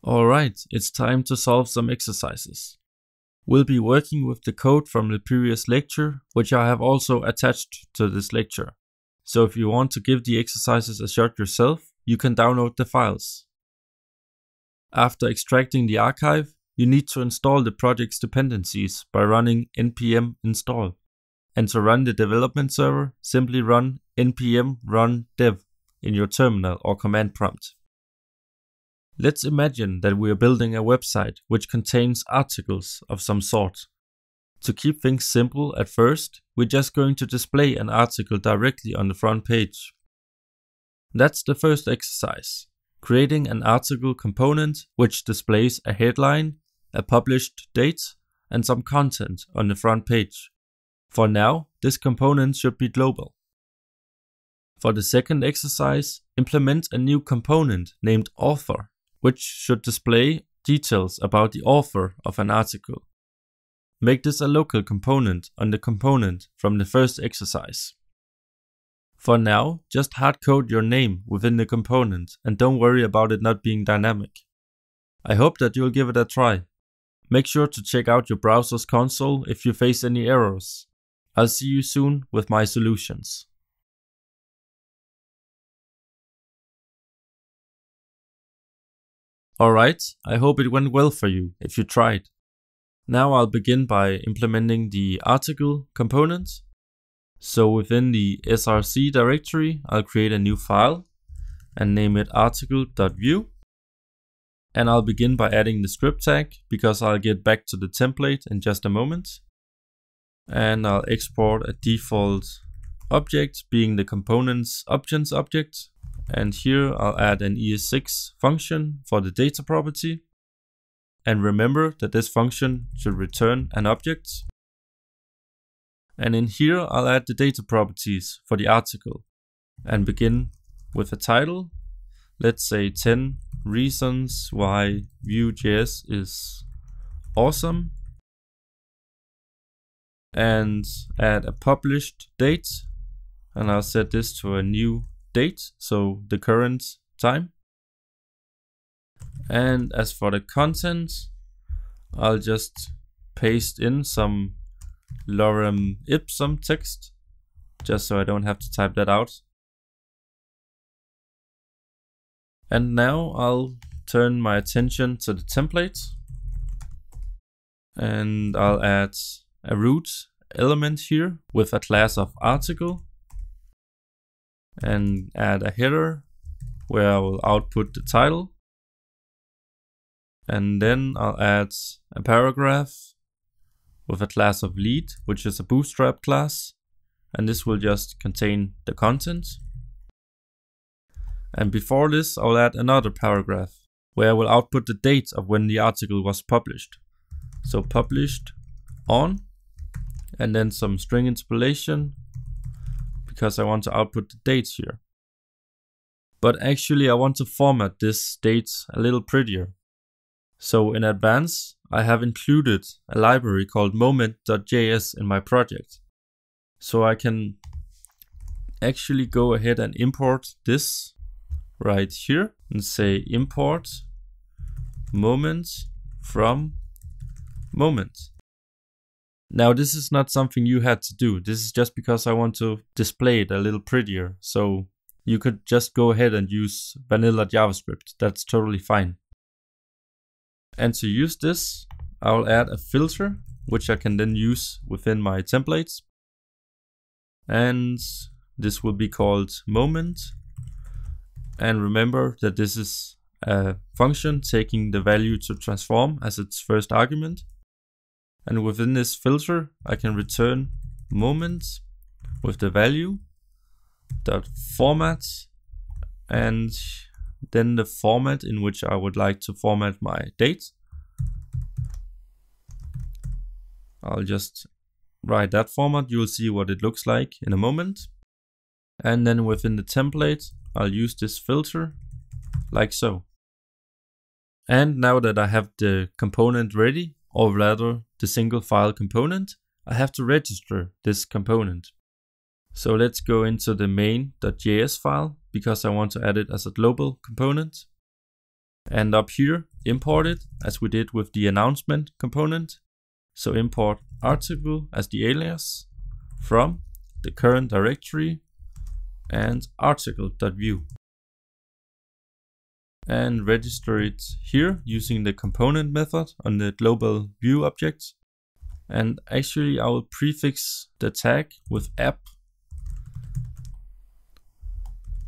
Alright, it's time to solve some exercises. We'll be working with the code from the previous lecture, which I have also attached to this lecture. So if you want to give the exercises a shot yourself, you can download the files. After extracting the archive, you need to install the project's dependencies by running npm install. And to run the development server, simply run npm run dev in your terminal or command prompt. Let's imagine that we are building a website which contains articles of some sort. To keep things simple at first, we're just going to display an article directly on the front page. That's the first exercise, creating an article component which displays a headline, a published date, and some content on the front page. For now, this component should be global. For the second exercise, implement a new component named author, which should display details about the author of an article. Make this a local component on the component from the first exercise. For now, just hardcode your name within the component and don't worry about it not being dynamic. I hope that you'll give it a try. Make sure to check out your browser's console if you face any errors. I'll see you soon with my solutions. Alright, I hope it went well for you if you tried. Now I'll begin by implementing the article component. So within the src directory, I'll create a new file and name it article.vue. And I'll begin by adding the script tag because I'll get back to the template in just a moment. And I'll export a default object being the component's options object. And here I'll add an ES6 function for the data property. And remember that this function should return an object. And in here I'll add the data properties for the article and begin with a title. Let's say 10 reasons why Vue.js is awesome. And add a published date. And I'll set this to a new date, so the current time. And as for the content, I'll just paste in some lorem ipsum text, just so I don't have to type that out. And now I'll turn my attention to the template. And I'll add a root element here with a class of article. And add a header where I will output the title. And then I'll add a paragraph with a class of lead, which is a bootstrap class. And this will just contain the content. And before this, I'll add another paragraph where I will output the date of when the article was published. So published on, and then some string interpolation, because I want to output the dates here. But actually I want to format this date a little prettier. So in advance, I have included a library called moment.js in my project. So I can actually go ahead and import this right here and say import moment from moment. Now this is not something you had to do. This is just because I want to display it a little prettier. So you could just go ahead and use vanilla JavaScript. That's totally fine. And to use this, I'll add a filter, which I can then use within my templates. And this will be called moment. And remember that this is a function taking the value to transform as its first argument. And within this filter, I can return moment with the value dot format, and then the format in which I would like to format my date. I'll just write that format. You'll see what it looks like in a moment. And then within the template, I'll use this filter like so. And now that I have the component ready, or rather the single file component, I have to register this component. So let's go into the main.js file because I want to add it as a global component. And up here, import it as we did with the announcement component. So import article as the alias from the current directory and article.vue. And register it here using the component method on the global Vue object. And actually I will prefix the tag with app,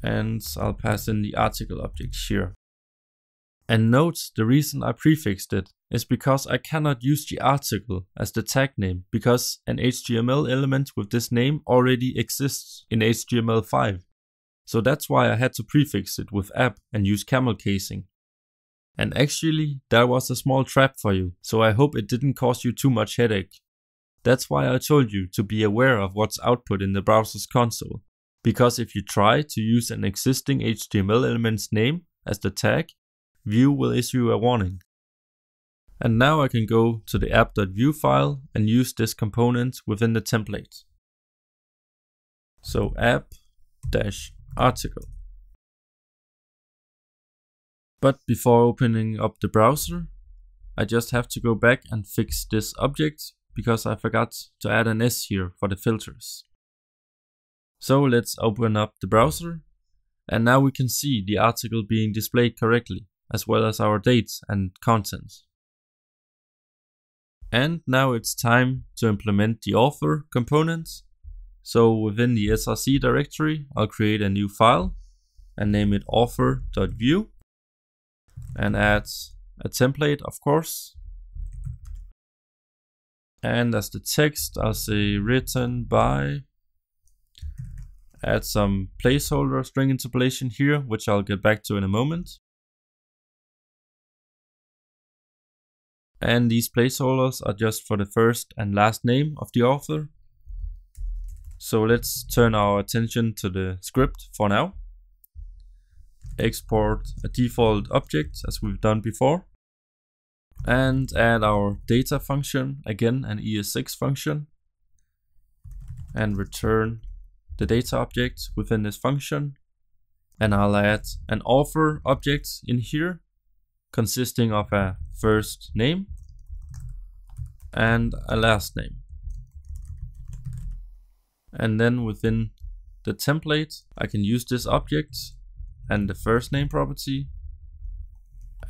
and I'll pass in the article object here. And note, the reason I prefixed it is because I cannot use the article as the tag name, because an HTML element with this name already exists in HTML5. So that's why I had to prefix it with app and use camel casing. And actually, that was a small trap for you, so I hope it didn't cause you too much headache. That's why I told you to be aware of what's output in the browser's console. Because if you try to use an existing HTML element's name as the tag, Vue will issue a warning. And now I can go to the app.vue file and use this component within the template. So app-article. But before opening up the browser, I just have to go back and fix this object because I forgot to add an S here for the filters. So let's open up the browser, and now we can see the article being displayed correctly, as well as our dates and content. And now it's time to implement the author component. So within the src directory, I'll create a new file and name it author.vue and add a template, of course. And as the text, I'll say written by, add some placeholder string interpolation here, which I'll get back to in a moment. And these placeholders are just for the first and last name of the author. So let's turn our attention to the script for now. Export a default object as we've done before. And add our data function, again an ES6 function. And return the data object within this function. And I'll add an author object in here, consisting of a first name and a last name. And then within the template, I can use this object and the first name property,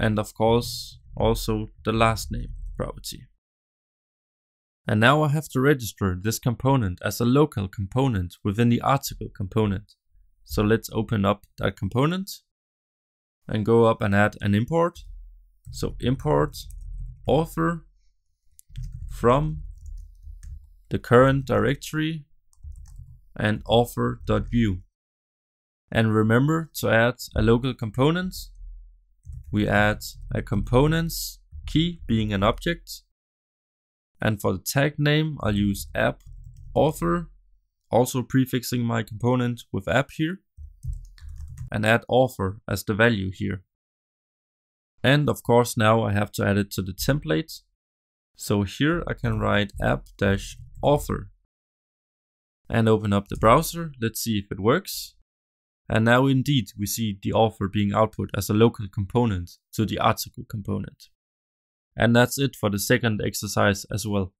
and of course also the last name property. And now I have to register this component as a local component within the article component. So let's open up that component and go up and add an import. So import author from the current directory and author.vue. And remember to add a local component. We add a components key being an object. And for the tag name, I'll use app author, also prefixing my component with app here, and add author as the value here. And of course, now I have to add it to the template. So here I can write app-author and open up the browser. Let's see if it works. And now indeed we see the author being output as a local component to the article component. And that's it for the second exercise as well.